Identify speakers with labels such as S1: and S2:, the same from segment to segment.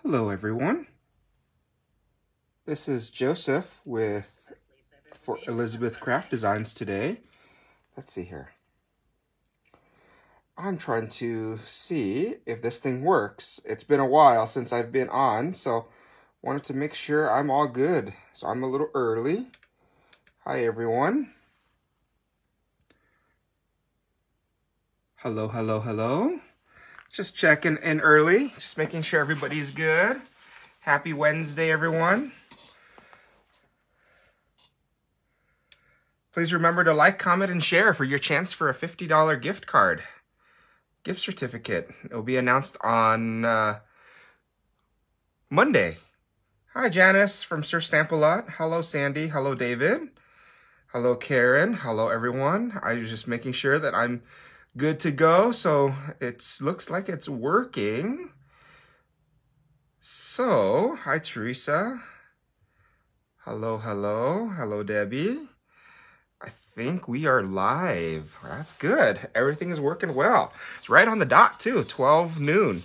S1: Hello everyone, this is Joseph for Elizabeth Craft Designs today. Let's see here. I'm trying to see if this thing works. It's been a while since I've been on, so wanted to make sure I'm all good. So I'm a little early. Hi everyone. Hello. Just checking in early, just making sure everybody's good. Happy Wednesday, everyone. Please remember to like, comment, and share for your chance for a $50 gift card. Gift certificate. It will be announced on Monday. Hi, Janice from Sir Stamp-A-Lot. Hello, Sandy. Hello, David. Hello, Karen. Hello, everyone. I was just making sure that I'm good to go. So it looks like it's working. So, hi, Teresa. Hello. Hello, Debbie. I think we are live. That's good. Everything is working well. It's right on the dot, too. 12 noon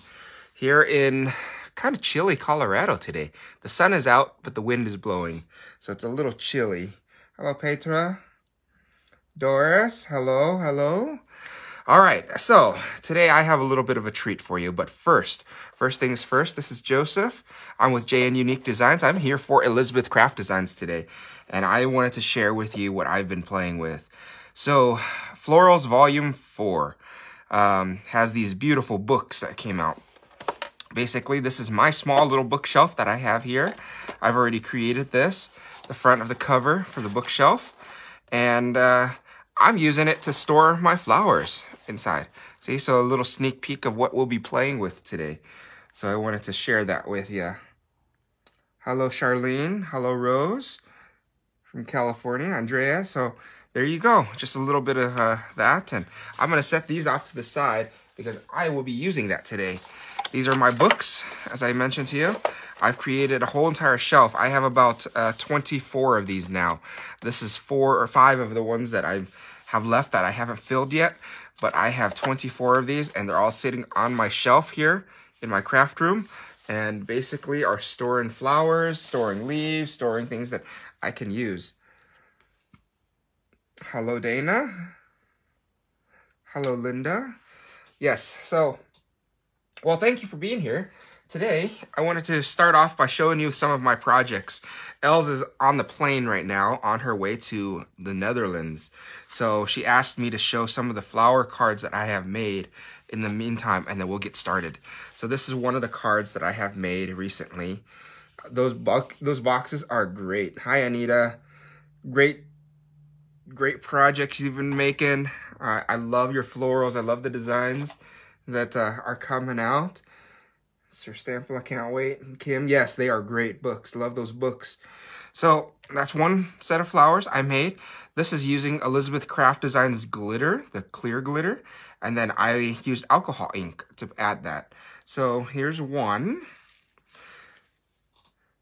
S1: here in kind of chilly Colorado today. The sun is out, but the wind is blowing, so it's a little chilly. Hello, Petra. Doris, hello. All right, so today I have a little bit of a treat for you, but first things first, this is Joseph. I'm with JN Unique Designs. I'm here for Elizabeth Craft Designs today, and I wanted to share with you what I've been playing with. So, Florals Volume 4 has these beautiful books that came out. Basically, this is my small little bookshelf that I have here. I've already created this, the front of the cover for the bookshelf, and I'm using it to store my flowers inside. See, so a little sneak peek of what we'll be playing with today. So I wanted to share that with you. Hello, Charlene. Hello, Rose from California. Andrea. So there you go. Just a little bit of that. And I'm going to set these off to the side because I will be using that today. These are my books, as I mentioned to you. I've created a whole entire shelf. I have about 24 of these now. This is 4 or 5 of the ones that I have left that I haven't filled yet. But I have 24 of these, and they're all sitting on my shelf here in my craft room. And basically are storing flowers, storing leaves, storing things that I can use. Hello, Dana. Hello, Linda. Yes, so... well, thank you for being here. Today, I wanted to start off by showing you some of my projects. Els is on the plane right now on her way to the Netherlands. So she asked me to show some of the flower cards that I have made in the meantime, and then we'll get started. So this is one of the cards that I have made recently. Those boxes are great. Hi, Anita. Great projects you've been making. I love your florals. I love the designs that are coming out. Sir Stample, I can't wait. And Kim, yes, they are great books. Love those books. So that's one set of flowers I made. This is using Elizabeth Craft Designs glitter, the clear glitter. And then I used alcohol ink to add that. So here's one.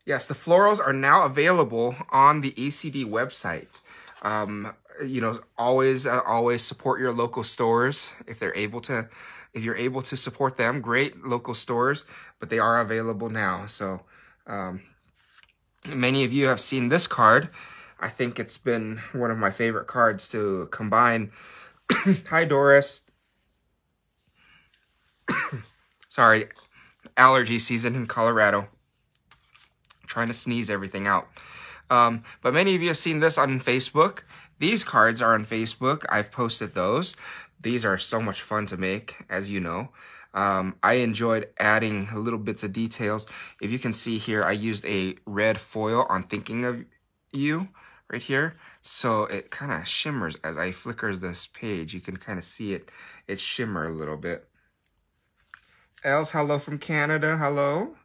S1: Yes, the florals are now available on the ACD website. You know, always support your local stores if they're able to. If you're able to support them, great, local stores, but they are available now. So many of you have seen this card. I think it's been one of my favorite cards to combine. Hi, Doris. Sorry, allergy season in Colorado. Trying to sneeze everything out. But many of you have seen this on Facebook. These cards are on Facebook. I've posted those. These are so much fun to make, as you know. I enjoyed adding little bits of details. If you can see here, I used a red foil on Thinking of You right here. So it kind of shimmers as I flickers this page. You can kind of see it shimmer a little bit. Els, hello from Canada. Hello.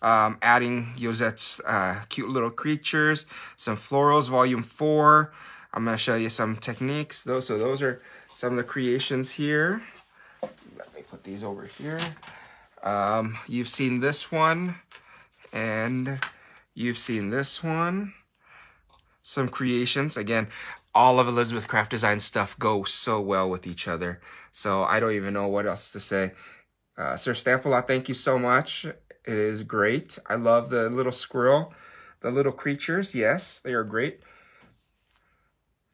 S1: Adding Yosette's cute little creatures. Some florals, volume 4. I'm going to show you some techniques. Those are some of the creations here. Let me put these over here. You've seen this one, and you've seen this one. Some creations. Again, all of Elizabeth Craft Design stuff goes so well with each other. So I don't even know what else to say. Sir Stample-A, thank you so much. It is great. I love the little squirrel, the little creatures. Yes, they are great.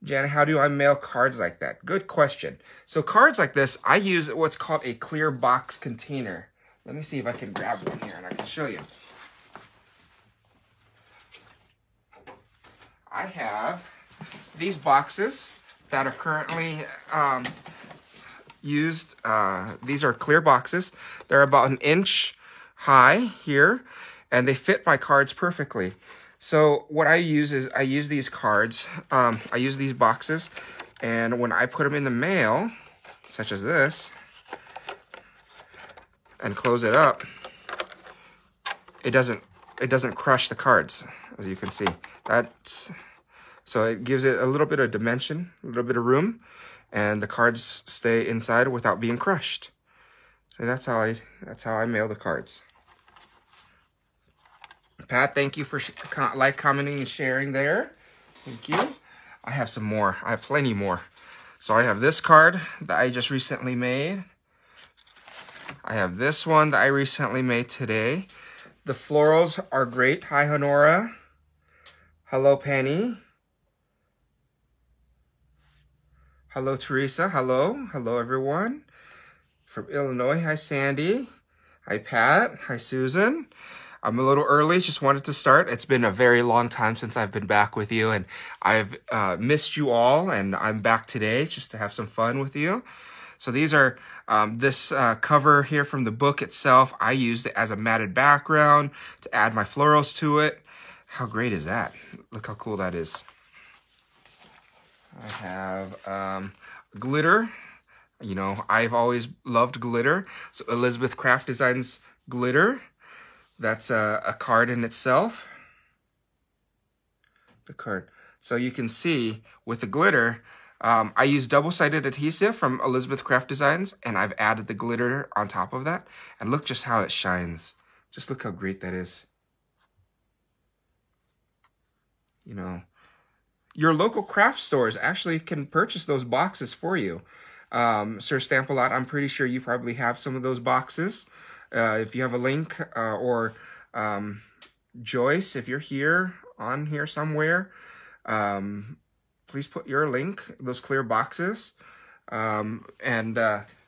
S1: Janet, how do I mail cards like that? Good question. So cards like this, I use what's called a clear box container. Let me see if I can grab one here and I can show you. I have these boxes that are currently used. These are clear boxes. They're about an inch high here, and they fit my cards perfectly. So what I use is I use these cards, I use these boxes, and when I put them in the mail, such as this, and close it up, it doesn't crush the cards, as you can see. So it gives it a little bit of dimension, a little bit of room, and the cards stay inside without being crushed. So that's how I mail the cards. Pat, thank you for commenting, and sharing there. Thank you. I have some more. I have plenty more. So I have this card that I just recently made. I have this one that I recently made today. The florals are great. Hi, Honora. Hello, Penny. Hello, Teresa. Hello. Hello, everyone. From Illinois. Hi, Sandy. Hi, Pat. Hi, Susan. I'm a little early, just wanted to start. It's been a very long time since I've been back with you, and I've missed you all, and I'm back today just to have some fun with you. So these are this cover here from the book itself. I used it as a matted background to add my florals to it. How great is that? Look how cool that is. I have glitter. You know, I've always loved glitter. So Elizabeth Craft Designs glitter. That's a card in itself. The card. So you can see with the glitter, I use double-sided adhesive from Elizabeth Craft Designs, and I've added the glitter on top of that. And look just how it shines. Just look how great that is. You know, your local craft stores actually can purchase those boxes for you. Sir Stamp-A-Lot, I'm pretty sure you probably have some of those boxes. If you have a link, or Joyce, if you're here, on here somewhere, please put your link, those clear boxes, and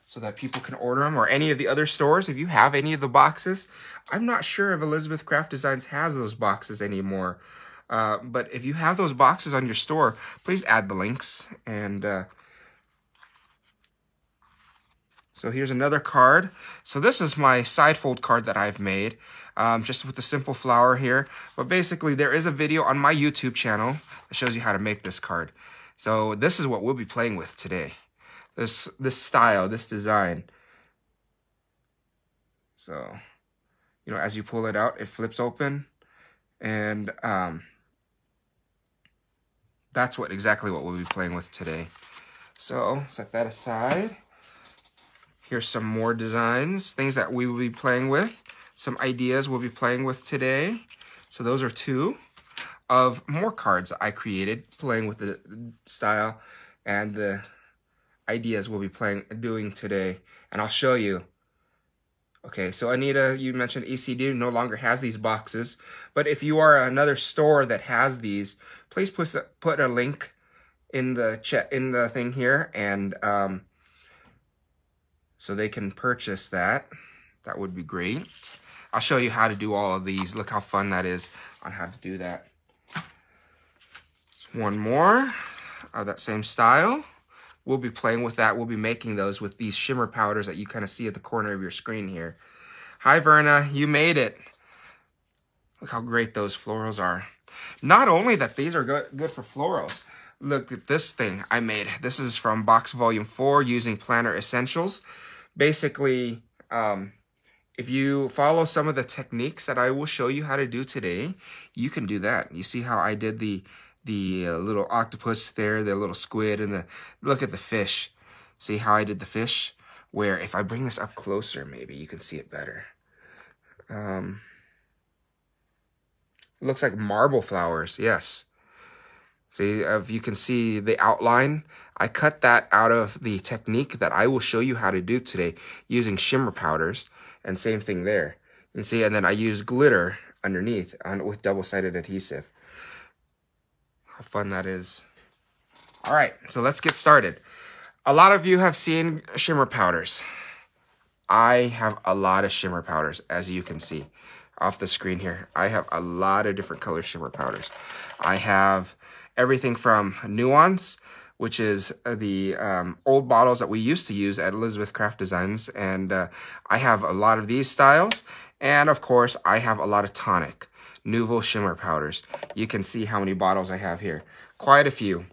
S1: so that people can order them, or any of the other stores, if you have any of the boxes. I'm not sure if Elizabeth Craft Designs has those boxes anymore, but if you have those boxes on your store, please add the links. And so here's another card. So this is my side fold card that I've made, just with the simple flower here. But basically, there is a video on my YouTube channel that shows you how to make this card. So this is what we'll be playing with today. This style, this design. So, you know, as you pull it out, it flips open. And that's exactly what we'll be playing with today. So set that aside. Here's some more designs, things that we will be playing with, some ideas we'll be playing with today. So those are two of more cards I created, playing with the style and the ideas we'll be doing today. And I'll show you. Okay, so Anita, you mentioned ECD no longer has these boxes, but if you are another store that has these, please put a link in the chat, in the thing here, and so they can purchase that. That would be great. I'll show you how to do all of these. Look how fun that is on how to do that. One more of that same style. We'll be playing with that. We'll be making those with these shimmer powders that you kind of see at the corner of your screen here. Hi, Verna. You made it. Look how great those florals are. Not only that these are good for florals. Look at this thing I made. This is from Box Volume 4 using Planner Essentials. Basically, if you follow some of the techniques that I will show you how to do today, you can do that. You see how I did the little octopus there, the little squid, and look at the fish. See how I did the fish? Where if I bring this up closer, maybe you can see it better. It looks like marble flowers, yes. See, if you can see the outline, I cut that out of the technique that I will show you how to do today using shimmer powders. And same thing there. You can see, and then I use glitter underneath with double-sided adhesive. How fun that is. All right, so let's get started. A lot of you have seen shimmer powders. I have a lot of shimmer powders, as you can see off the screen here. I have a lot of different color shimmer powders. I have everything from Nuance, which is the old bottles that we used to use at Elizabeth Craft Designs. And I have a lot of these styles. And of course, I have a lot of Tonic, Nuvo shimmer powders. You can see how many bottles I have here. Quite a few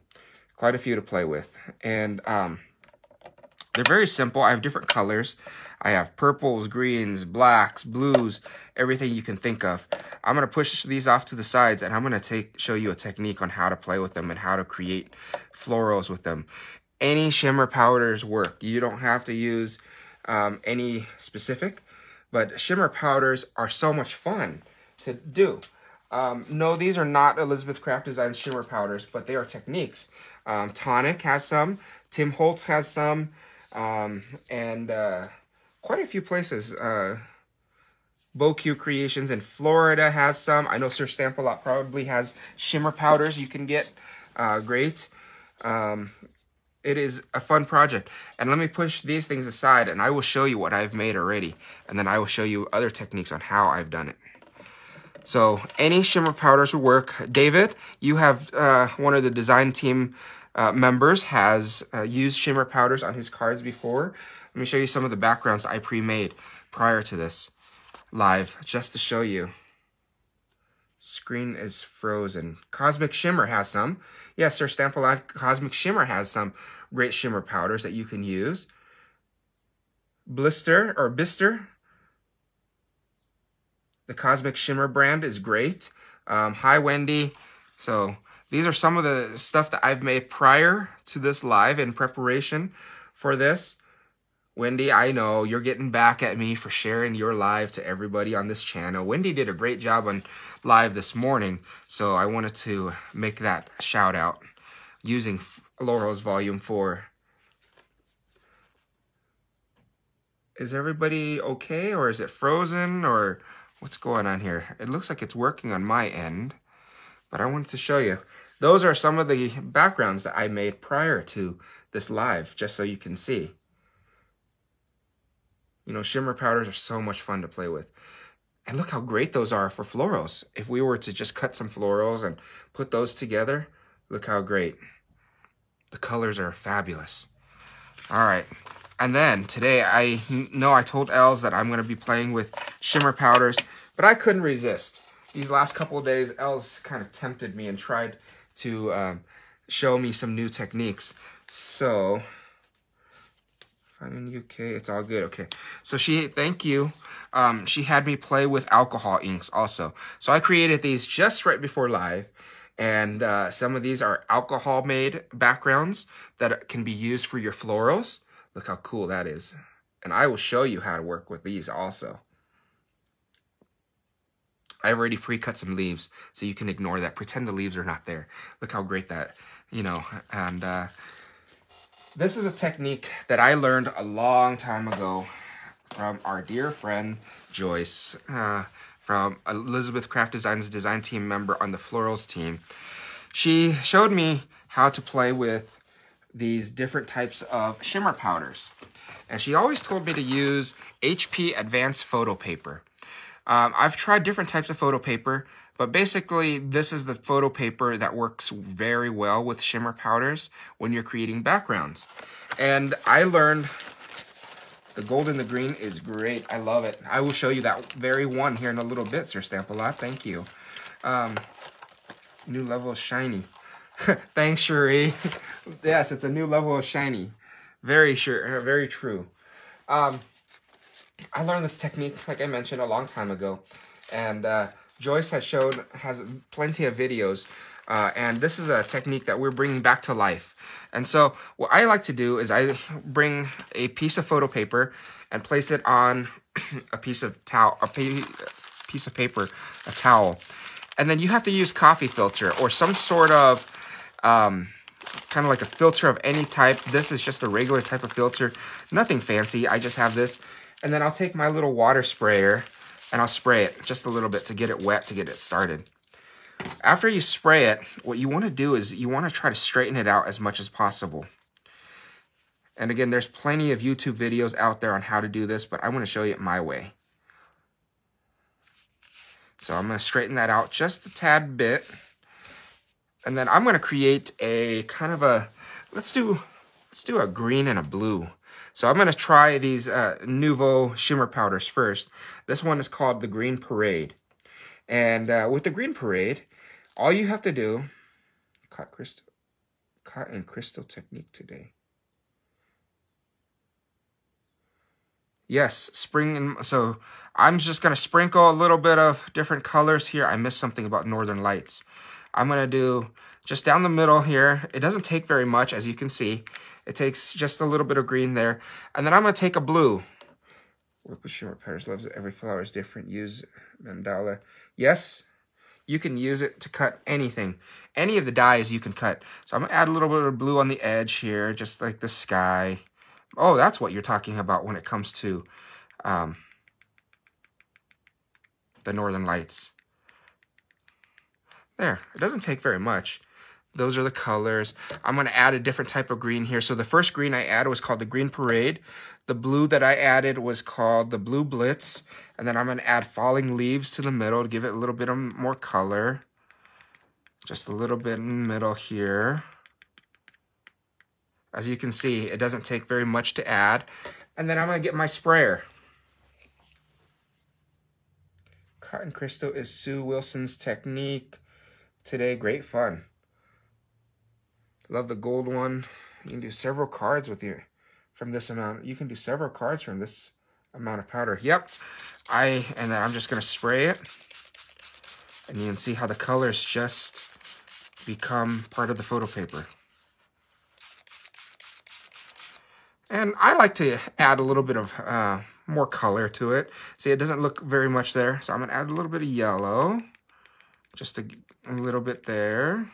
S1: to play with. And they're very simple. I have different colors. I have purples, greens, blacks, blues, everything you can think of. I'm going to push these off to the sides, and I'm going to show you a technique on how to play with them and how to create florals with them. Any shimmer powders work. You don't have to use any specific, but shimmer powders are so much fun to do. No, these are not Elizabeth Craft Designs shimmer powders, but they are techniques. Tonic has some, Tim Holtz has some, and quite a few places. BoQ Creations in Florida has some. I know Sir Stamp-A-Lot probably has shimmer powders you can get. Great. It is a fun project. And let me push these things aside, and I will show you what I've made already. And then I will show you other techniques on how I've done it. So any shimmer powders will work. David, you have one of the design team members has used shimmer powders on his cards before. Let me show you some of the backgrounds I pre-made prior to this live, just to show you. Screen is frozen. Cosmic Shimmer has some. Yes, Sir Stamp-A-Lot Cosmic Shimmer has some great shimmer powders that you can use. Bister. The Cosmic Shimmer brand is great. Hi, Wendy. So these are some of the stuff that I've made prior to this live in preparation for this. Wendy, I know you're getting back at me for sharing your live to everybody on this channel. Wendy did a great job on live this morning, so I wanted to make that shout out using Florals Volume 4. Is everybody okay, or is it frozen, or what's going on here? It looks like it's working on my end, but I wanted to show you. Those are some of the backgrounds that I made prior to this live, just so you can see. You know, shimmer powders are so much fun to play with. And look how great those are for florals. If we were to just cut some florals and put those together, look how great. The colors are fabulous. All right. And then today, I know I told Els that I'm going to be playing with shimmer powders, but I couldn't resist. These last couple of days, Els kind of tempted me and tried to show me some new techniques. So in UK, it's all good. Okay, so thank you. She had me play with alcohol inks also. So I created these just right before live, and some of these are alcohol made backgrounds that can be used for your florals. Look how cool that is. And I will show you how to work with these also. I've already pre-cut some leaves, so you can ignore that. Pretend the leaves are not there. Look how great that, and this is a technique that I learned a long time ago from our dear friend Joyce, from Elizabeth Craft Designs design team member on the florals team. She showed me how to play with these different types of shimmer powders. And she always told me to use HP Advanced Photo Paper. I've tried different types of photo paper, but basically this is the photo paper that works very well with shimmer powders when you're creating backgrounds. And I learned the gold and the green is great. I love it. I will show you that very one here in a little bit, Sir Stamp-A-Lot. Thank you. New level of shiny. Thanks, Cherie. Yes, it's a new level of shiny. Very sure, very true. I learned this technique, like I mentioned, a long time ago, and Joyce has plenty of videos, and this is a technique that we're bringing back to life. And so what I like to do is I bring a piece of photo paper and place it on a piece of towel, a towel, and then you have to use coffee filter or some sort of kind of like a filter of any type. This is just a regular type of filter, nothing fancy. I just have this. And then I'll take my little water sprayer and I'll spray it just a little bit to get it wet, to get it started. After you spray it, what you want to do is you want to try to straighten it out as much as possible. And again, there's plenty of YouTube videos out there on how to do this, but I want to show you it my way. So I'm going to straighten that out just a tad bit. And then I'm going to create a kind of a, let's do a green and a blue. So I'm going to try these Nuvo shimmer powders first. This one is called the Green Parade. And with the Green Parade, all you have to do, caught in crystal technique today. Yes, spring. And so I'm just going to sprinkle a little bit of different colors here. I missed something about Northern Lights. I'm going to do just down the middle here. It doesn't take very much, as you can see. It takes just a little bit of green there. And then I'm going to take a blue. Work with shimmer powders. Loves it. Every flower is different. Use mandala. Yes, you can use it to cut anything. Any of the dyes you can cut. So I'm going to add a little bit of blue on the edge here, just like the sky. Oh, that's what you're talking about when it comes to the Northern Lights. There, it doesn't take very much. Those are the colors. I'm going to add a different type of green here. So the first green I added was called the Green Parade. The blue that I added was called the Blue Blitz. And then I'm going to add falling leaves to the middle to give it a little bit of more color. Just a little bit in the middle here. As you can see, it doesn't take very much to add. And then I'm going to get my sprayer. Cotton Crystal is Sue Wilson's technique. Today, great fun. Love the gold one. You can do several cards with you from this amount. You can do several cards from this amount of powder. Yep. And then I'm just going to spray it. And you can see how the colors just become part of the photo paper. And I like to add a little bit of more color to it. See, it doesn't look very much there. So I'm going to add a little bit of yellow. Just a little bit there.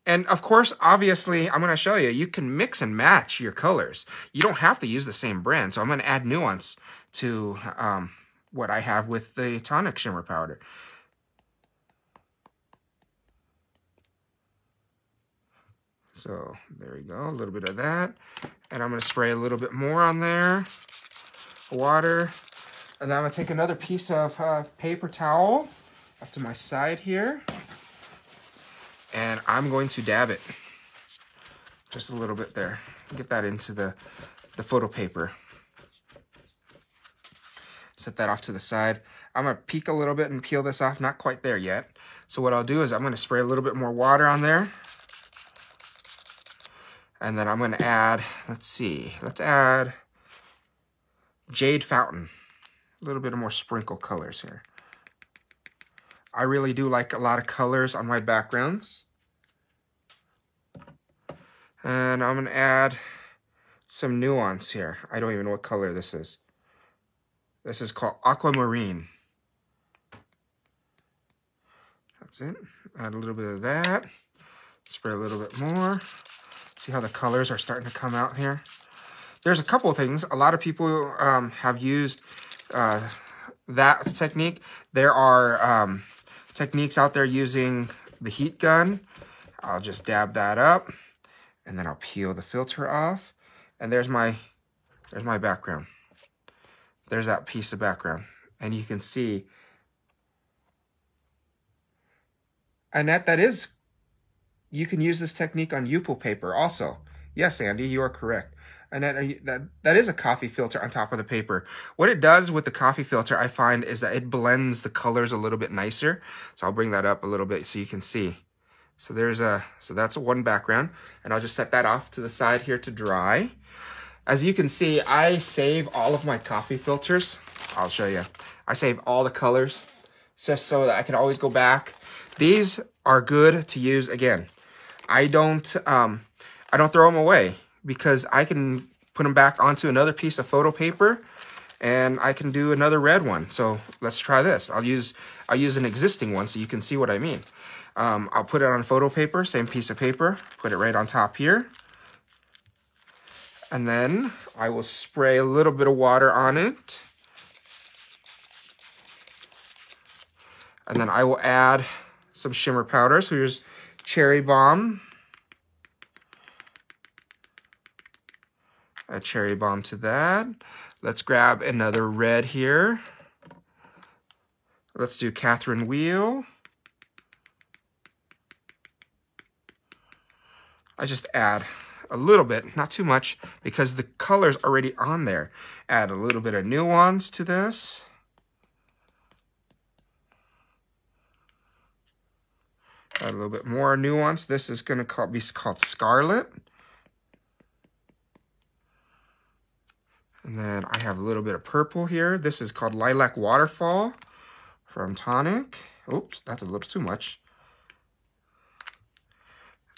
S1: And of course, obviously, I'm going to show you, you can mix and match your colors. You don't have to use the same brand. So I'm going to add nuance to what I have with the tonic shimmer powder. So there we go, a little bit of that. And I'm going to spray a little bit more on there, water. And then I'm going to take another piece of paper towel up to my side here. And I'm going to dab it just a little bit there. Get that into the photo paper. Set that off to the side. I'm going to peek a little bit and peel this off. Not quite there yet. So what I'll do is I'm going to spray a little bit more water on there. And then I'm going to add, let's add Jade Fountain. A little bit of more sprinkle colors here. I really do like a lot of colors on my backgrounds. And I'm going to add some nuance here. I don't even know what color this is. This is called Aquamarine. That's it. Add a little bit of that. Spray a little bit more. See how the colors are starting to come out here? There's a couple of things. A lot of people have used that technique. There are techniques out there using the heat gun. I'll just dab that up, and then I'll peel the filter off. And there's my background. There's that piece of background. And you can see, Annette, you can use this technique on Yupo paper also. Yes, Andy, you are correct. And that is a coffee filter on top of the paper. What it does with the coffee filter, I find, is that it blends the colors a little bit nicer. So I'll bring that up a little bit so you can see. So that's one background, and I'll just set that off to the side here to dry. As you can see, I save all of my coffee filters. I'll show you. I save all the colors just so that I can always go back. These are good to use again. I don't throw them away because I can put them back onto another piece of photo paper and I can do another red one. So let's try this. I'll use an existing one so you can see what I mean. I'll put it on photo paper, same piece of paper, put it right on top here. And then I will spray a little bit of water on it And then I will add some shimmer powder. So here's Cherry Bomb. A Cherry Bomb to that. Let's grab another red here. Let's do Catherine Wheel. I just add a little bit, not too much, because the color's already on there. Add a little bit of nuance to this. Add a little bit more nuance. This is going to be called Scarlet. And then I have a little bit of purple here. This is called Lilac Waterfall from Tonic. Oops, that's a little too much.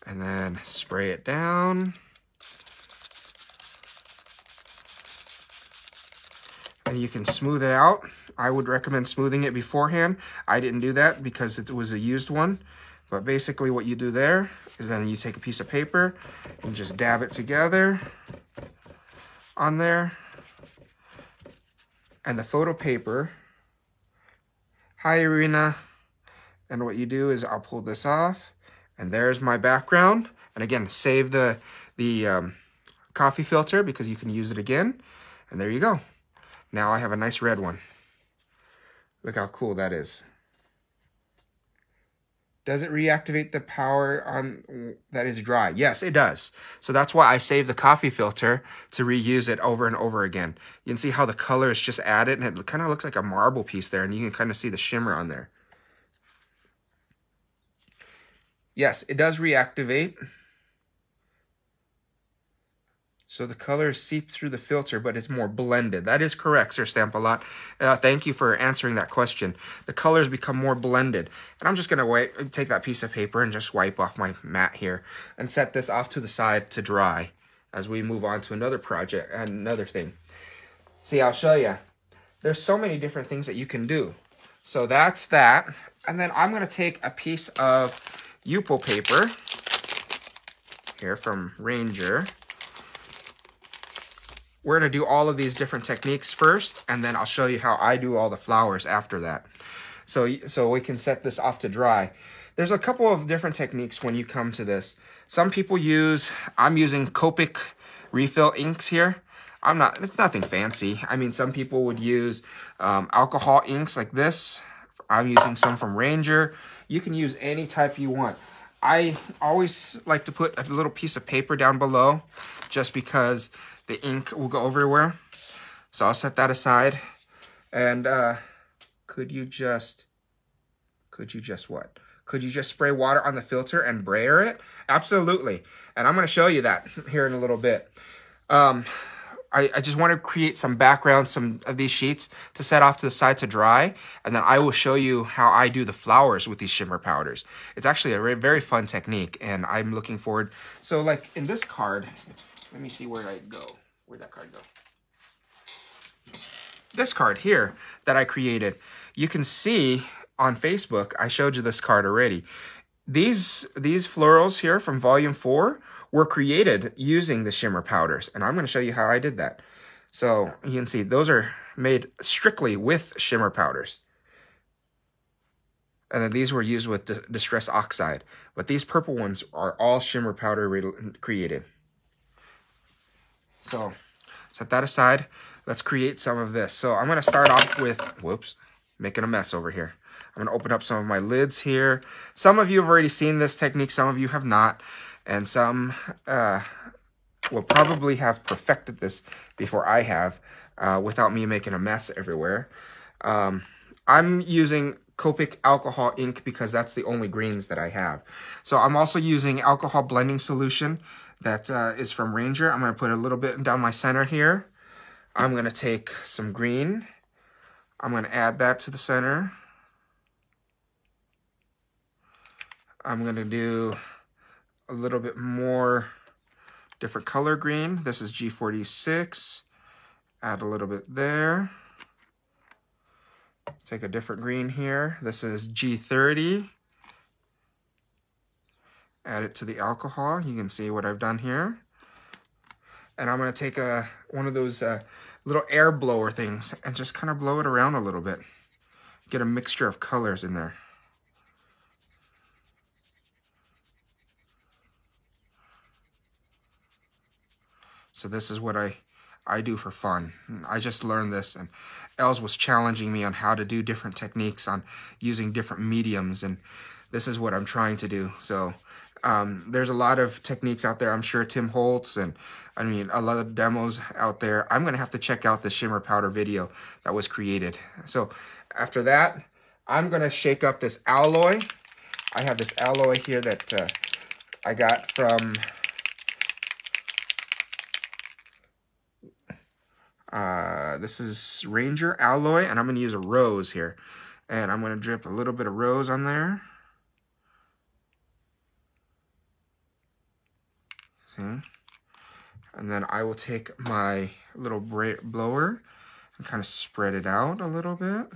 S1: And then spray it down. And you can smooth it out. I would recommend smoothing it beforehand. I didn't do that because it was a used one. But basically what you do there is then you take a piece of paper and just dab it together on there. And the photo paper. Hi, Irina. And what you do is I'll pull this off. And there's my background. And again, save the coffee filter because you can use it again. And there you go. Now I have a nice red one. Look how cool that is. Does it reactivate the power on that is dry? Yes, it does. So that's why I save the coffee filter to reuse it over and over again. You can see how the color is just added and it kind of looks like a marble piece there and you can kind of see the shimmer on there. Yes, it does reactivate. So the colors seep through the filter, but it's more blended. That is correct, Sir Stampalot. Thank you for answering that question. The colors become more blended. And I'm just going to take that piece of paper and just wipe off my mat here and set this off to the side to dry as we move on to another project, another thing. See, I'll show you. There's so many different things that you can do. So that's that. And then I'm going to take a piece of Yupo paper here from Ranger. We're going to do all of these different techniques first, and then I'll show you how I do all the flowers after that. So we can set this off to dry. There's a couple of different techniques when you come to this. Some people I'm using Copic refill inks here. It's nothing fancy. I mean, some people would use alcohol inks like this. I'm using some from Ranger. You can use any type you want. I always like to put a little piece of paper down below just because the ink will go everywhere. So I'll set that aside. And could you just what? Could you just spray water on the filter and brayer it? Absolutely. And I'm going to show you that here in a little bit. I just want to create some background, some of these sheets to set off to the side to dry. And then I will show you how I do the flowers with these shimmer powders. It's actually a very fun technique and I'm looking forward. So like in this card, let me see where'd that card go? This card here that I created, you can see on Facebook, I showed you this card already. These florals here from volume 4 were created using the shimmer powders. And I'm going to show you how I did that. So you can see those are made strictly with shimmer powders. And then these were used with Distress Oxide. But these purple ones are all shimmer powder created. So set that aside. Let's create some of this. So I'm going to start off with, whoops, making a mess over here. I'm going to open up some of my lids here. Some of you have already seen this technique. Some of you have not. And some will probably have perfected this before I have without me making a mess everywhere. I'm using Copic alcohol ink because that's the only greens that I have. So I'm also using alcohol blending solution that is from Ranger. I'm going to put a little bit down my center here. I'm going to take some green. I'm going to add that to the center. I'm going to do a little bit more different color green. This is G46. Add a little bit there. Take a different green here. This is G30. Add it to the alcohol. You can see what I've done here. And I'm going to take one of those little air blower things and just kind of blow it around a little bit. get a mixture of colors in there. So this is what I do for fun. I just learned this, and Els was challenging me on how to do different techniques on using different mediums, and this is what I'm trying to do. So there's a lot of techniques out there. I'm sure Tim Holtz and I mean a lot of demos out there. I'm gonna have to check out the shimmer powder video that was created. So after that, I'm gonna shake up this alloy. I have this alloy here that I got from this is Ranger alloy, and I'm gonna use a rose here, and I'm gonna drip a little bit of rose on there. See? And then I will take my little blower and kind of spread it out a little bit.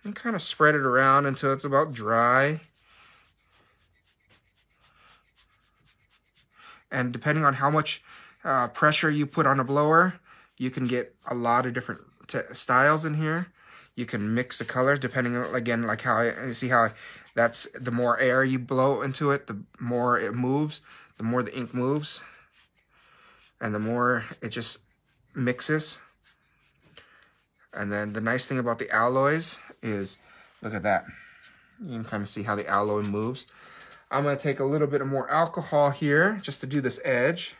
S1: And kind of spread it around until it's about dry. And depending on how much pressure you put on a blower, you can get a lot of different styles in here. You can mix the colors depending on, again, like how I see how that's the more air you blow into it, the more it moves, the more the ink moves, and the more it just mixes. And then the nice thing about the alloys is, look at that. You can kind of see how the alloy moves. I'm going to take a little bit of more alcohol here just to do this edge.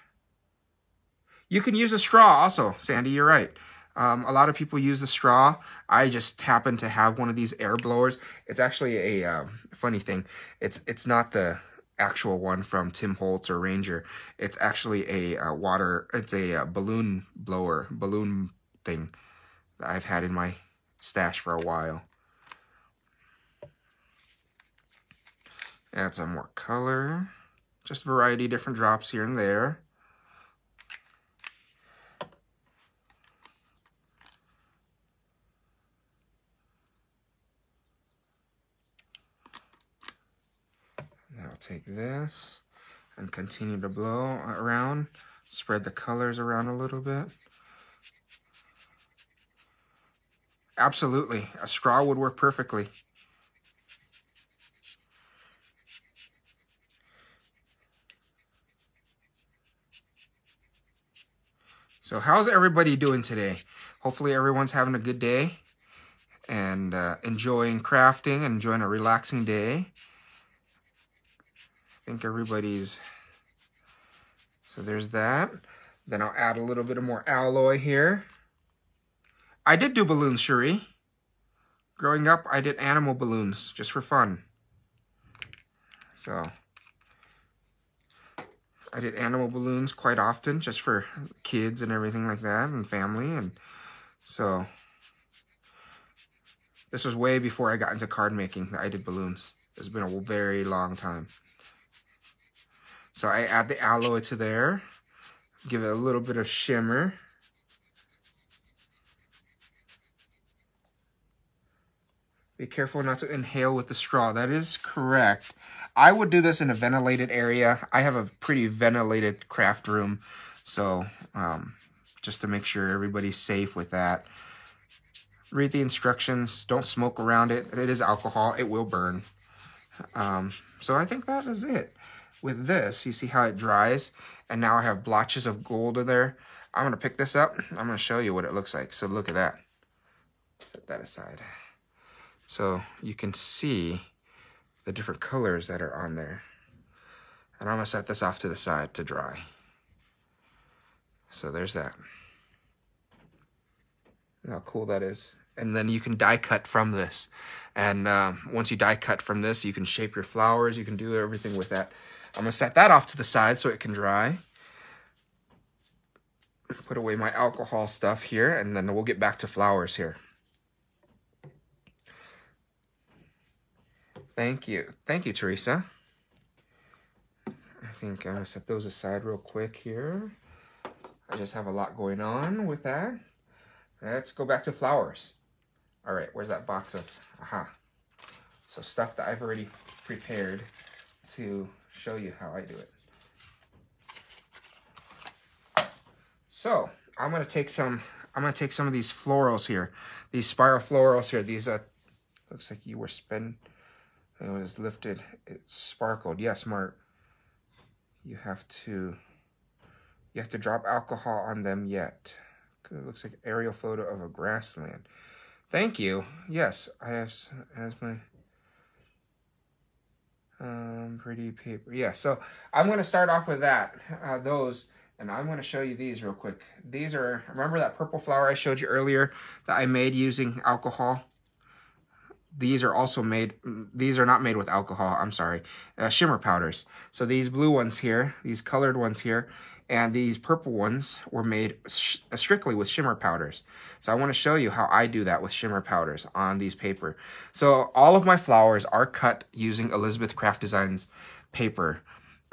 S1: You can use a straw also, Sandy, you're right. A lot of people use the straw. I just happen to have one of these air blowers. It's actually a funny thing. It's not the actual one from Tim Holtz or Ranger. It's actually a balloon blower, balloon thing that I've had in my stash for a while. Add some more color. Just a variety of different drops here and there. And I'll take this and continue to blow around. Spread the colors around a little bit. Absolutely, a straw would work perfectly. So how's everybody doing today? Hopefully everyone's having a good day and enjoying crafting, enjoying a relaxing day. I think everybody's... So there's that. Then I'll add a little bit of more alloy here. I did do balloons, Cherie. Growing up, I did animal balloons just for fun. So I did animal balloons quite often just for kids and everything like that and family. And so this was way before I got into card making that I did balloons. It's been a very long time. So I add the alloy to there, give it a little bit of shimmer. Be careful not to inhale with the straw. That is correct. I would do this in a ventilated area. I have a pretty ventilated craft room, so just to make sure everybody's safe with that. Read the instructions. Don't smoke around it. It is alcohol. It will burn. So I think that is it. With this, you see how it dries, and now I have blotches of gold in there. I'm going to pick this up. I'm going to show you what it looks like. So look at that. Set that aside. So you can see the different colors that are on there. And I'm going to set this off to the side to dry. So there's that. Look how cool that is. And then you can die cut from this. And once you die cut from this, you can shape your flowers. You can do everything with that. I'm going to set that off to the side so it can dry. Put away my alcohol stuff here, and then we'll get back to flowers here. Thank you. Thank you, Teresa. I think I'm going to set those aside real quick here. I just have a lot going on with that. Let's go back to flowers. All right, where's that box of, aha. So stuff that I've already prepared to show you how I do it. So I'm gonna take some of these florals here, these spiral florals here. These looks like you were spin. It was lifted. It sparkled. Yes, Mark. You have to drop alcohol on them yet. It looks like aerial photo of a grassland. Thank you. Yes, I have as my pretty paper. Yeah, so I'm going to start off with that, those, and I'm going to show you these real quick. These are, remember that purple flower I showed you earlier that I made using alcohol? These are also made, these are not made with alcohol, I'm sorry, shimmer powders. So these blue ones here, these colored ones here, and these purple ones were made strictly with shimmer powders. So I want to show you how I do that with shimmer powders on these paper. So all of my flowers are cut using Elizabeth Craft Designs paper,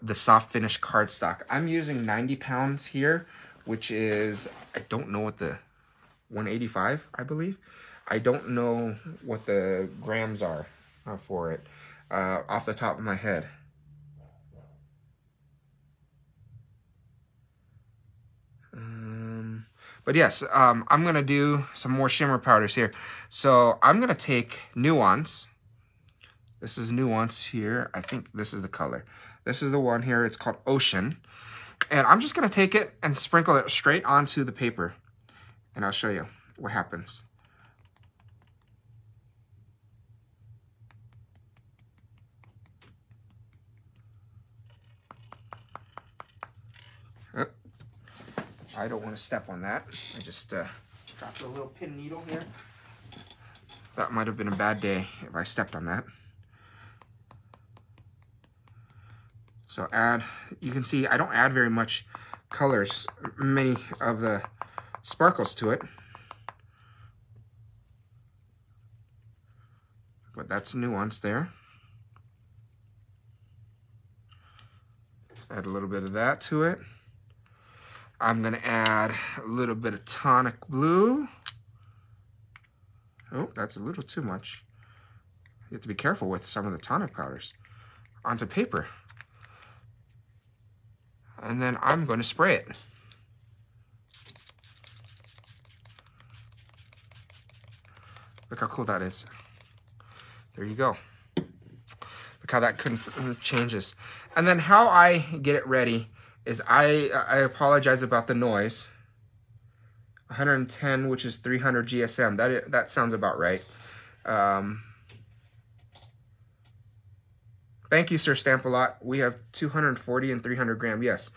S1: the soft finish cardstock. I'm using 90 pounds here, which is, I don't know what the, 185, I believe. I don't know what the grams are for it off the top of my head. But yes, I'm going to do some more shimmer powders here. So I'm going to take Nuance. This is Nuance here. I think this is the color. This is the one here. It's called Ocean. And I'm just going to take it and sprinkle it straight onto the paper. And I'll show you what happens. I don't want to step on that. I just dropped a little pin needle here. That might have been a bad day if I stepped on that. So add, you can see I don't add very much colors, many of the sparkles to it. But that's Nuance there. Add a little bit of that to it. I'm going to add a little bit of Tonic Blue. Oh, that's a little too much. You have to be careful with some of the tonic powders onto paper. And then I'm going to spray it. Look how cool that is. There you go. Look how that changes. And then how I get it ready is I apologize about the noise. 110, which is 300 GSM. That sounds about right. Thank you, Sir Stamp-A-Lot. We have 240 and 300 gram. Yes.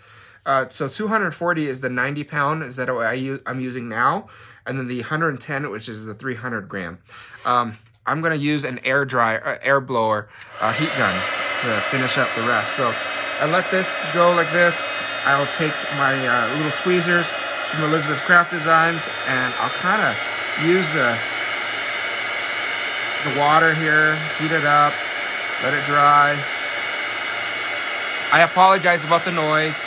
S1: So 240 is the 90 pound. Is that what I'm using now? And then the 110, which is the 300 gram. I'm going to use an air blower heat gun to finish up the rest. So I let this go like this. I'll take my little tweezers from Elizabeth Craft Designs, and I'll kind of use the water here, heat it up, let it dry. I apologize about the noise.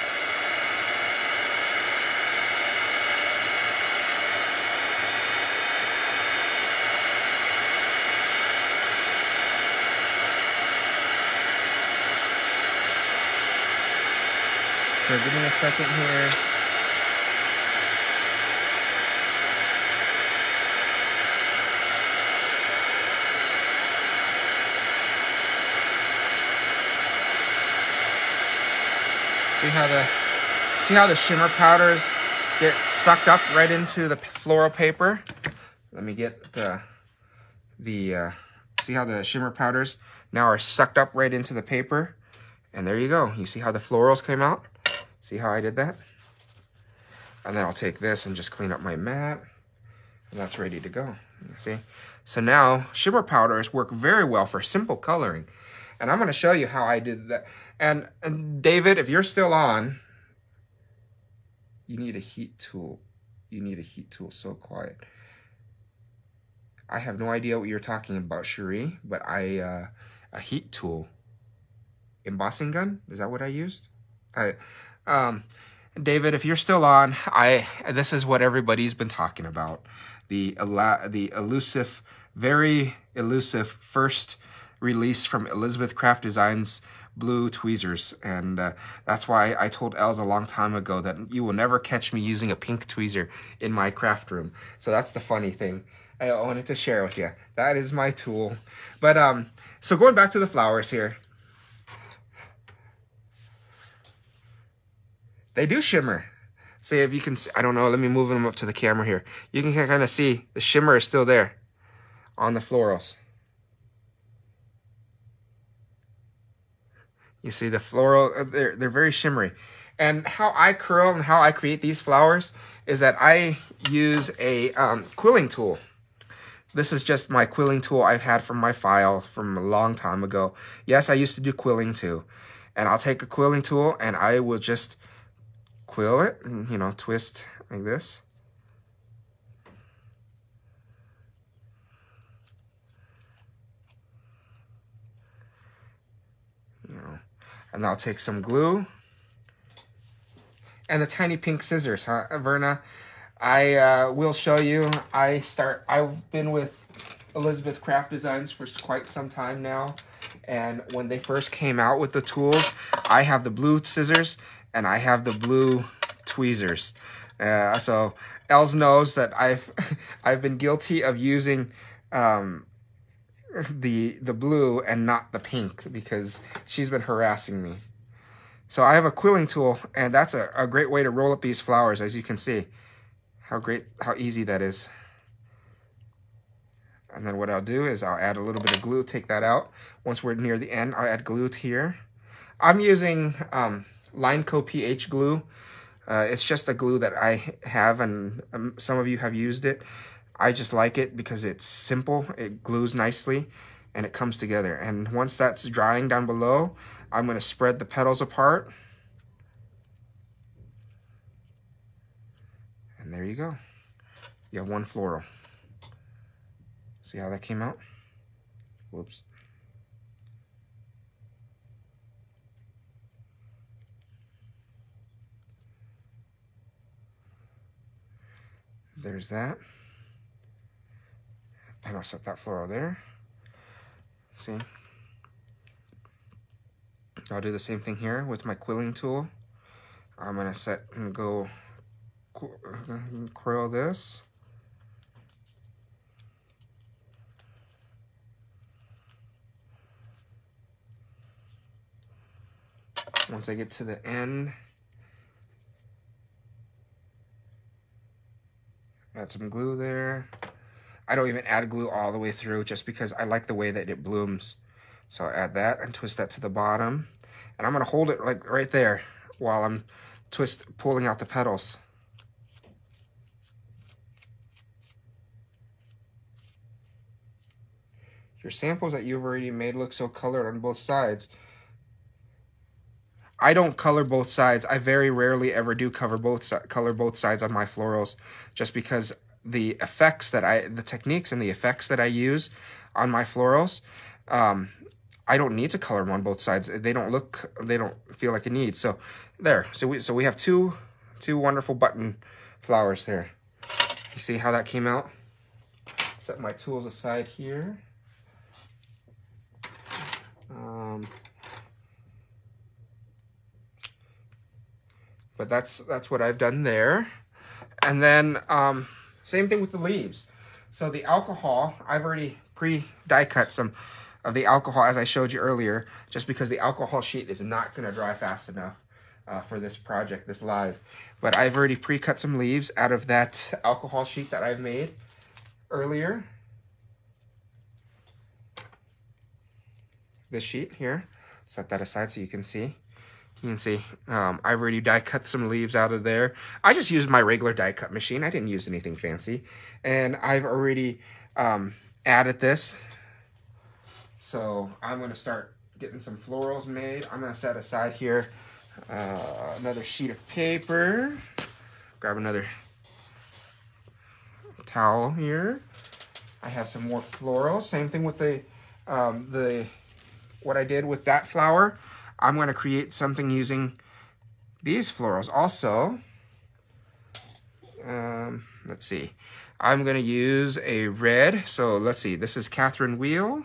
S1: So give me a second here. See how the shimmer powders get sucked up right into the floral paper? Let me get see how the shimmer powders now are sucked up right into the paper? And there you go. You see how the florals came out? See how I did that? And then I'll take this and just clean up my mat. And that's ready to go. You see? So now shimmer powders work very well for simple coloring. And I'm going to show you how I did that. And David, if you're still on, you need a heat tool. You need a heat tool. So quiet. I have no idea what you're talking about, Cherie, but a heat tool. Embossing gun? Is that what I used? David, if you're still on, this is what everybody's been talking about. The elusive, very elusive first release from Elizabeth Craft Designs blue tweezers. And that's why I told Els a long time ago that you will never catch me using a pink tweezer in my craft room. So that's the funny thing I wanted to share with you. That is my tool. But so going back to the flowers here. They do shimmer. See if you can see, I don't know, let me move them up to the camera here. You can kind of see the shimmer is still there on the florals. You see the floral, they're very shimmery. And how I curl and how I create these flowers is that I use a quilling tool. This is just my quilling tool I've had from my file from a long time ago. Yes, I used to do quilling too. And I'll take a quilling tool and I will just quill it and, you know, twist like this. You know, and I'll take some glue and the tiny pink scissors, huh, Verna? I will show you. I've been with Elizabeth Craft Designs for quite some time now. And when they first came out with the tools, I have the blue scissors and I have the blue tweezers. So Els knows that I've been guilty of using the blue and not the pink because she's been harassing me. So I have a quilling tool, and that's a great way to roll up these flowers, as you can see. How easy that is. And then what I'll do is I'll add a little bit of glue, take that out. Once we're near the end, I'll add glue here. I'm using Lineco PH glue. It's just a glue that I have, and some of you have used it. I just like it because it's simple, it glues nicely, and it comes together. And once that's drying down below, I'm going to spread the petals apart. And there you go. You have one floral. See how that came out? Whoops. There's that. And I'll set that floral there. See? I'll do the same thing here with my quilling tool. I'm going to set and go quill this. Once I get to the end, add some glue there. I don't even add glue all the way through just because I like the way that it blooms. So I'll add that and twist that to the bottom. And I'm going to hold it like right there while I'm pulling out the petals. Your samples that you've already made look so colored on both sides. I don't color both sides. I very rarely ever do color both sides on my florals, just because the effects that the techniques and the effects that I use on my florals, I don't need to color them on both sides. They don't feel like a need. So there. So we have two wonderful button flowers there. You see how that came out? Set my tools aside here. But that's what I've done there. And then same thing with the leaves. So the alcohol, I've already pre-die cut some of the alcohol as I showed you earlier, just because the alcohol sheet is not going to dry fast enough for this project, this live. But I've already pre-cut some leaves out of that alcohol sheet that I've made earlier. This sheet here, set that aside so you can see. You can see I've already die cut some leaves out of there. I just used my regular die cut machine. I didn't use anything fancy. And I've already added this. So I'm going to start getting some florals made. I'm going to set aside here another sheet of paper. Grab another towel here. I have some more florals. Same thing with what I did with that flower. I'm going to create something using these florals also. Let's see. I'm going to use a red. So let's see. This is Catherine Wheel.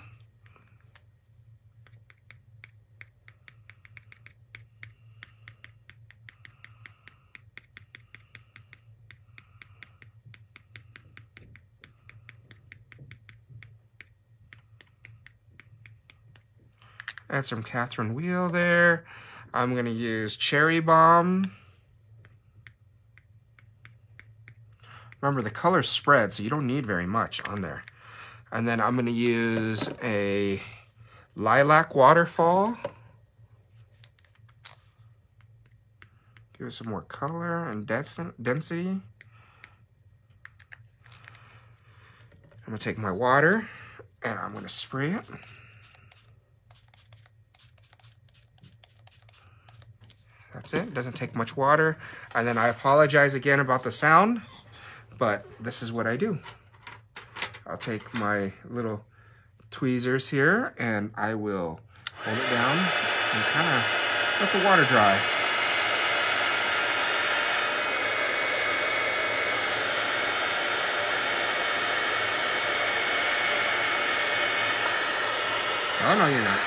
S1: Add some Catherine Wheel there. I'm gonna use Cherry Bomb. Remember, the colors spread, so you don't need very much on there. And then I'm gonna use a Lilac Waterfall. Give it some more color and density. I'm gonna take my water and I'm gonna spray it. That's it, doesn't take much water. And then I apologize again about the sound, but this is what I do. I'll take my little tweezers here and I will hold it down and kind of let the water dry. Oh, no, you're not.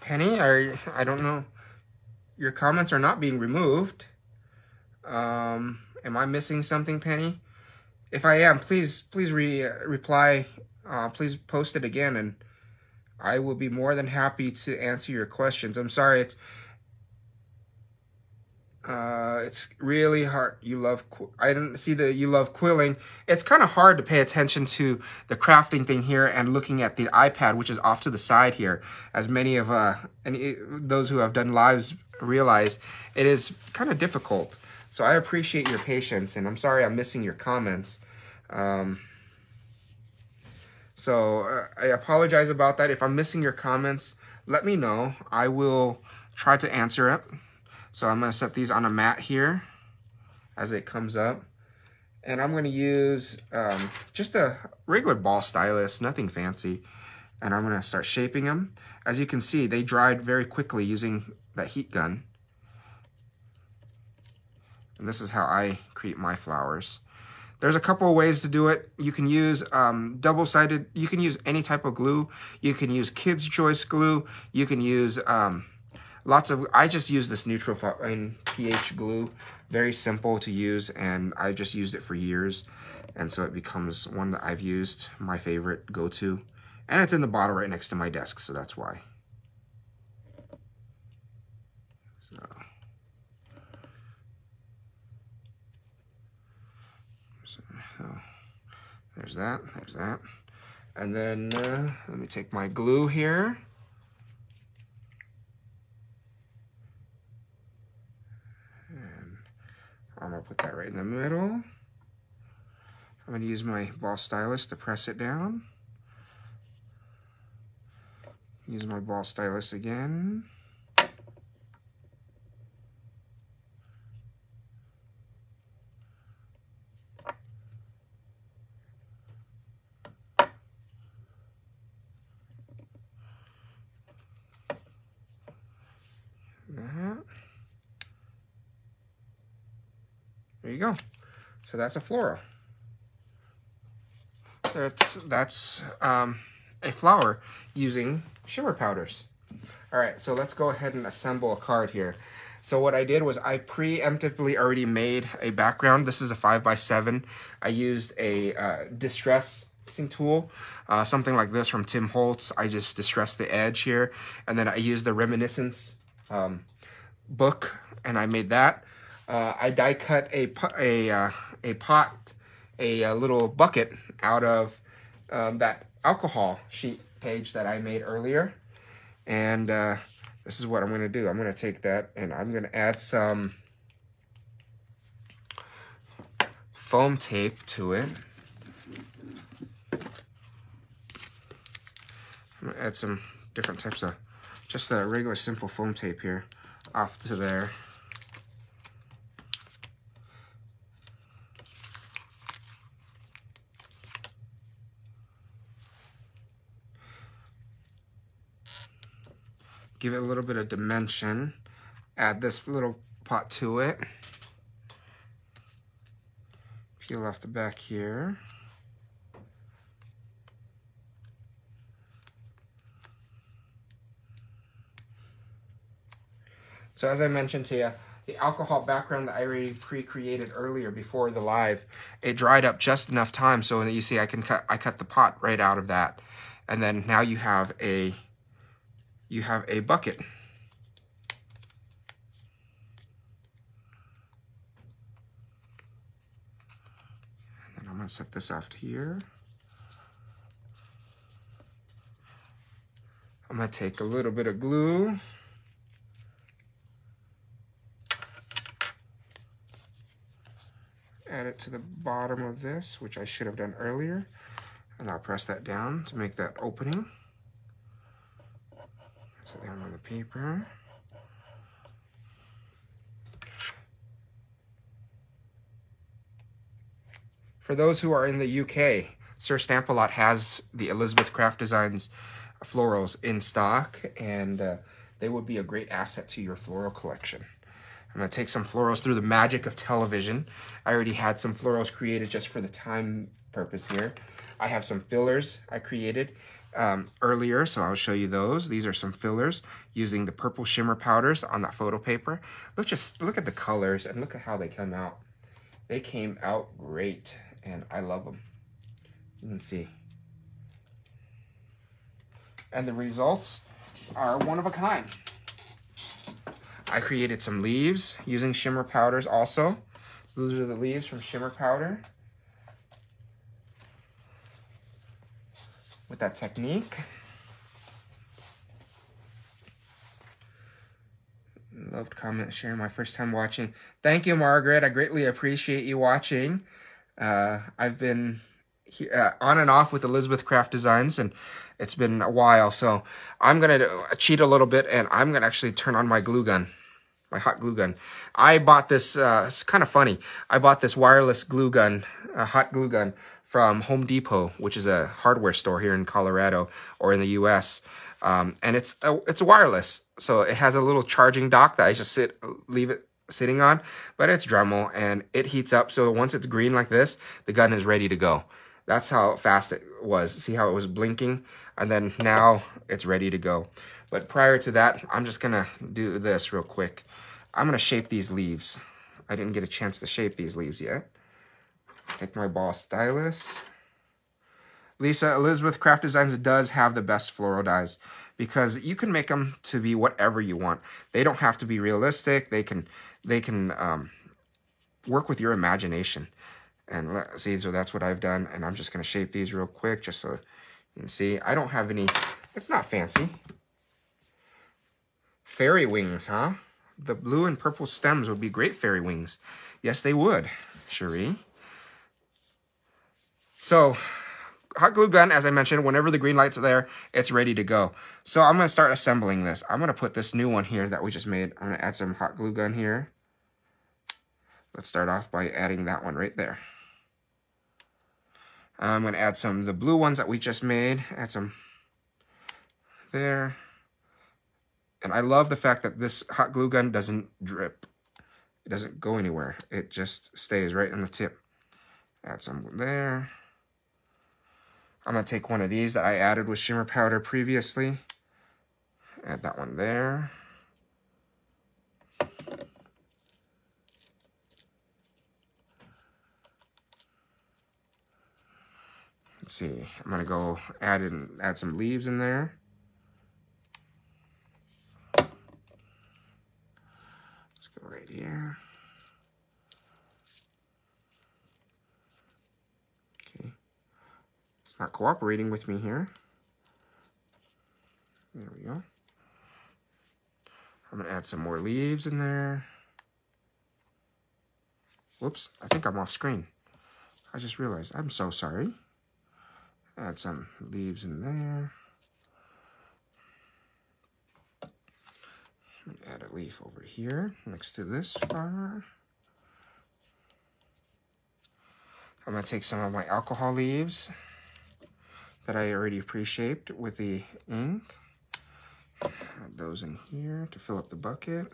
S1: Penny, I don't know. Your comments are not being removed. Am I missing something, Penny? If I am, please reply. Please post it again, and I will be more than happy to answer your questions. I'm sorry, it's really hard. I didn't see that you love quilling. It's kind of hard to pay attention to the crafting thing here and looking at the iPad, which is off to the side here. As many of those who have done lives realize, it is kind of difficult. So I appreciate your patience, and I'm sorry I'm missing your comments. So I apologize about that. If I'm missing your comments, let me know. I will try to answer it. So I'm going to set these on a mat here as it comes up. And I'm going to use just a regular ball stylus, nothing fancy. And I'm going to start shaping them. As you can see, they dried very quickly using that heat gun. And this is how I create my flowers. There's a couple of ways to do it. You can use double-sided, you can use any type of glue. You can use Kids Choice glue. You can use I just use this neutral pH glue. Very simple to use, and I've just used it for years. And so it becomes one that I've used, my favorite go-to. And it's in the bottle right next to my desk, so that's why. So there's that. And then let me take my glue here. And I'm gonna put that right in the middle. I'm gonna use my ball stylus to press it down. Use my ball stylus again. There you go. So that's a floral. That's a flower using shimmer powders. All right, so let's go ahead and assemble a card here. So what I did was I preemptively already made a background. This is a 5x7. I used a distressing tool, something like this from Tim Holtz. I just distressed the edge here, and then I used the Reminiscence book, and I made that. I die cut a little bucket out of that alcohol sheet page that I made earlier. And this is what I'm going to do. I'm going to take that and I'm going to add some foam tape to it. I'm going to add some different types of, just a regular simple foam tape here off to there. give it a little bit of dimension. Add this little pot to it. Peel off the back here. So as I mentioned to you, the alcohol background that I already pre-created earlier before the live, it dried up just enough time so that you see I cut the pot right out of that. And then now you have a bucket. And I'm gonna set this off here. I'm gonna take a little bit of glue. Add it to the bottom of this, which I should have done earlier. And I'll press that down to make that opening. Press it down on the paper. For those who are in the UK, Sir Stamp-A-Lot has the Elizabeth Craft Designs florals in stock, and they would be a great asset to your floral collection. I'm going to take some florals through the magic of television. I already had some florals created just for the time purpose here. I have some fillers I created earlier, so I'll show you those. These are some fillers using the purple shimmer powders on that photo paper. Look at the colors and look at how they come out. They came out great, and I love them. You can see. And the results are one of a kind. I created some leaves using shimmer powders also. Those are the leaves from shimmer powder. With that technique. Loved, comment, sharing. My first time watching. Thank you, Margaret. I greatly appreciate you watching. I've been here, on and off with Elizabeth Craft Designs, and it's been a while. So I'm going to cheat a little bit, and I'm going to actually turn on my glue gun. My hot glue gun. I bought this, it's kind of funny. I bought this wireless glue gun, a hot glue gun from Home Depot, which is a hardware store here in Colorado or in the US. And it's wireless. So it has a little charging dock that I just leave it sitting on, but it's Dremel and it heats up. So once it's green like this, the gun is ready to go. That's how fast it was. See how it was blinking? And then now it's ready to go. But prior to that, I'm just gonna do this real quick. I'm gonna shape these leaves. I didn't get a chance to shape these leaves yet. Take my ball stylus. Lisa, Elizabeth Craft Designs does have the best floral dies because you can make them to be whatever you want. They don't have to be realistic. They can work with your imagination. And let's see, so that's what I've done. And I'm just gonna shape these real quick just so you can see. I don't have any, it's not fancy. Fairy wings, huh? The blue and purple stems would be great fairy wings. Yes, they would, Cherie. So, hot glue gun, as I mentioned, whenever the green lights are there, it's ready to go. So I'm going to start assembling this. I'm going to put this new one here that we just made. I'm going to add some hot glue gun here. Let's start off by adding that one right there. I'm going to add some of the blue ones that we just made. Add some there. And I love the fact that this hot glue gun doesn't drip. It doesn't go anywhere. It just stays right on the tip. Add some there. I'm going to take one of these that I added with shimmer powder previously. Add that one there. Let's see. I'm going to go add some leaves in there. Right here. Okay. It's not cooperating with me here. There we go. I'm going to add some more leaves in there. Whoops, I think I'm off screen. I just realized. I'm so sorry. Add some leaves in there. Add a leaf over here next to this flower. I'm going to take some of my alcohol leaves that I already pre-shaped with the ink. Add those in here to fill up the bucket.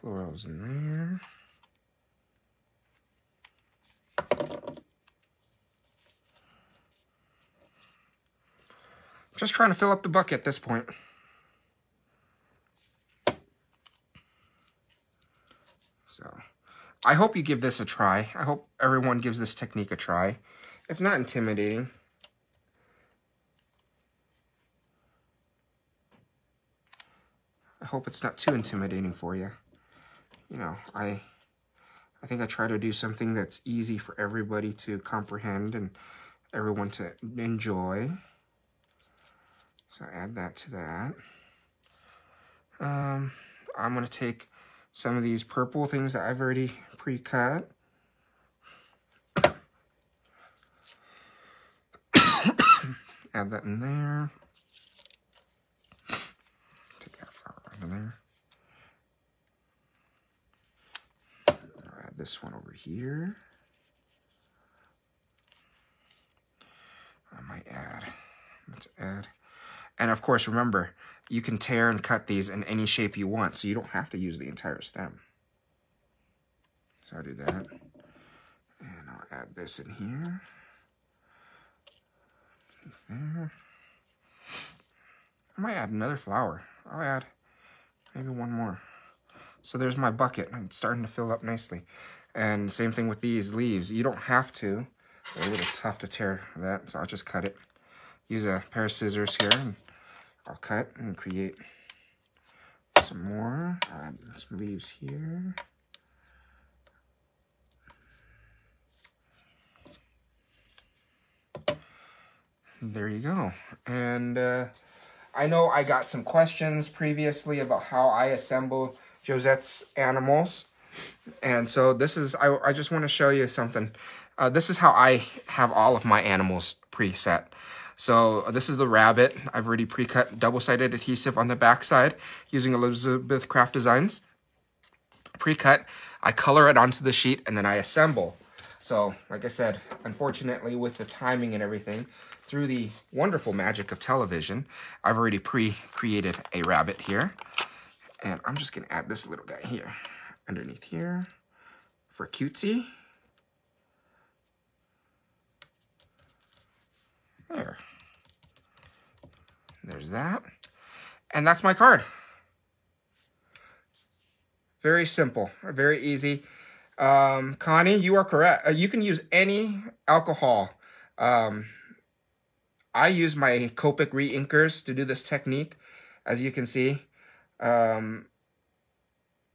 S1: Florals in there. Just trying to fill up the bucket at this point. So I hope you give this a try. I hope everyone gives this technique a try. It's not intimidating. I hope it's not too intimidating for you. You know, I think I try to do something that's easy for everybody to comprehend and everyone to enjoy. So add that to that. I'm going to take some of these purple things that I've already pre-cut. Add that in there. Take that flower out of there. I'll add this one over here. I might add, let's add. And of course, remember, you can tear and cut these in any shape you want, so you don't have to use the entire stem. So I'll do that. And I'll add this in here. There. I might add another flower. I'll add maybe one more. So there's my bucket. It's starting to fill up nicely. And same thing with these leaves. You don't have to. They're a little tough to tear that, so I'll just cut it. Use a pair of scissors here, and I'll cut and create some more. Add some leaves here. There you go. And I know I got some questions previously about how I assemble Josette's animals. And so this is, I just want to show you something. This is how I have all of my animals preset. So this is the rabbit. I've already pre-cut double-sided adhesive on the back side using Elizabeth Craft Designs. Pre-cut, I color it onto the sheet, and then I assemble. So, like I said, unfortunately with the timing and everything, through the wonderful magic of television, I've already pre-created a rabbit here. And I'm just gonna add this little guy here, underneath here, for cutesy. There. There's that. And that's my card. Very simple, very easy. Connie, you are correct. You can use any alcohol. I use my Copic re-inkers to do this technique. As you can see,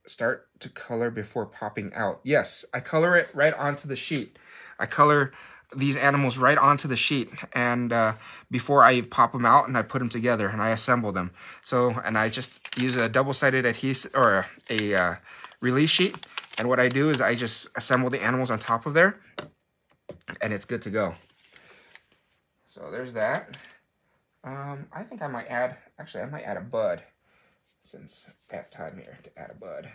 S1: start to color before popping out. Yes, I color it right onto the sheet. I color these animals right onto the sheet, and before I pop them out, and I put them together and I assemble them. So, and I just use a double-sided adhesive or a release sheet, and what I do is I just assemble the animals on top of there, and it's good to go. So there's that. I think I might add, actually I might add a bud, since I have time here to add a bud.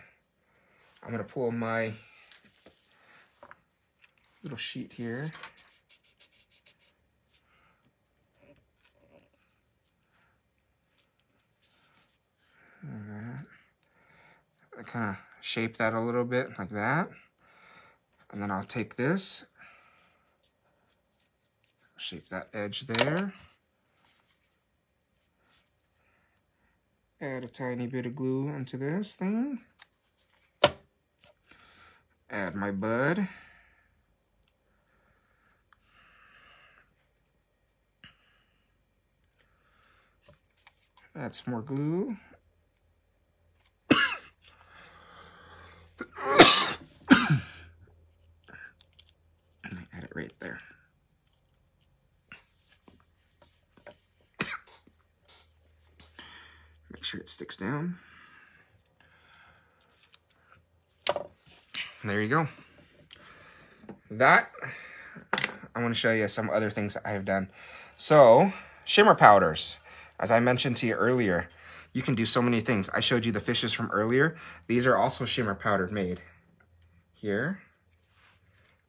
S1: I'm gonna pull my little sheet here. I kind of shape that a little bit like that. And then I'll take this, shape that edge there. Add a tiny bit of glue onto this thing. Add my bud. Add some more glue. Add it right there. Make sure it sticks down. There you go. That, I want to show you some other things that I have done. So, shimmer powders. As I mentioned to you earlier, You can do so many things. I showed you the fishes from earlier. These are also shimmer powder made. Here,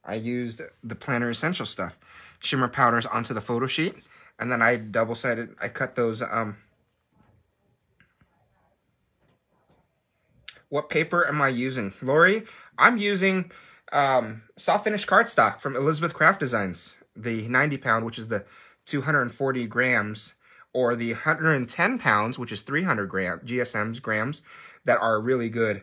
S1: I used the Planner Essential stuff. Shimmer powders onto the photo sheet. And then I double-sided, I cut those, what paper am I using? Lori, I'm using soft finish cardstock from Elizabeth Craft Designs. The 90 pound, which is the 240 grams, or the 110 pounds, which is 300 grams, that are really good.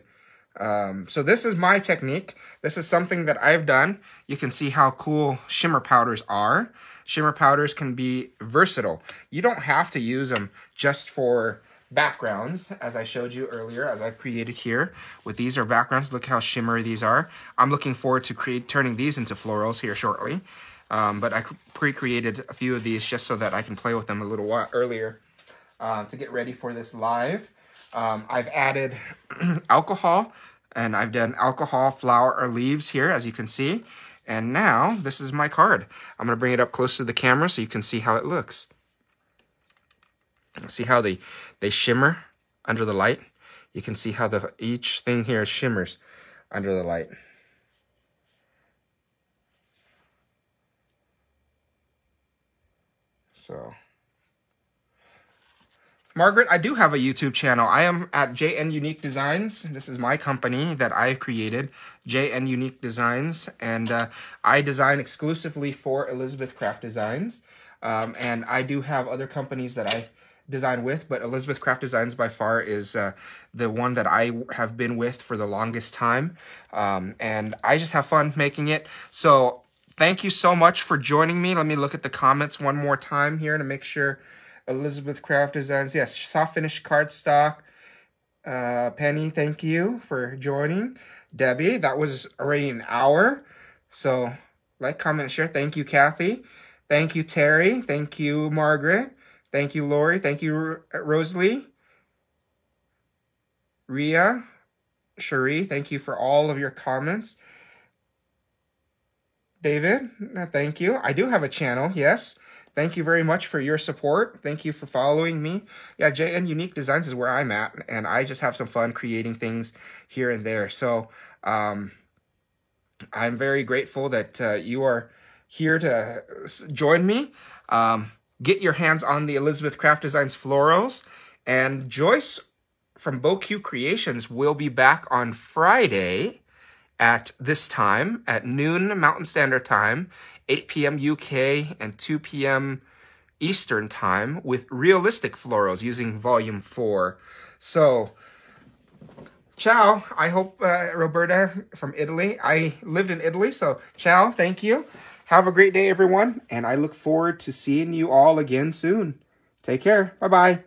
S1: So this is my technique. This is something that I've done. You can see how cool shimmer powders are. Shimmer powders can be versatile. You don't have to use them just for backgrounds, as I showed you earlier, as I've created here. With these are backgrounds. Look how shimmery these are. I'm looking forward to turning these into florals here shortly. But I pre-created a few of these just so that I can play with them a little while earlier to get ready for this live. I've added alcohol, and I've done alcohol, flower, or leaves here, as you can see. And now, this is my card. I'm going to bring it up close to the camera so you can see how it looks. See how they shimmer under the light? You can see how each thing here shimmers under the light. So, Margaret, I do have a YouTube channel. I am at JN Unique Designs. This is my company that I created, JN Unique Designs, and I design exclusively for Elizabeth Craft Designs. And I do have other companies that I design with, but Elizabeth Craft Designs by far is the one that I have been with for the longest time. And I just have fun making it. So thank you so much for joining me. Let me look at the comments one more time here to make sure. Elizabeth Craft Designs, yes, soft finish cardstock. Penny, thank you for joining. Debbie, that was already an hour. So like, comment, share. Thank you, Kathy. Thank you, Terry. Thank you, Margaret. Thank you, Lori. Thank you, Rosalie. Ria, Cherie, thank you for all of your comments. David, thank you. I do have a channel, yes. Thank you very much for your support. Thank you for following me. Yeah, JN Unique Designs is where I'm at, and I just have some fun creating things here and there. So I'm very grateful that you are here to join me. Get your hands on the Elizabeth Craft Designs florals. And Joyce from BoQ Creations will be back on Friday at this time, at noon Mountain Standard Time, 8 p.m. UK, and 2 p.m. Eastern Time, with realistic florals using Volume 4. So, ciao. I hope, Roberta from Italy. I lived in Italy, so ciao. Thank you. Have a great day, everyone, and I look forward to seeing you all again soon. Take care. Bye-bye.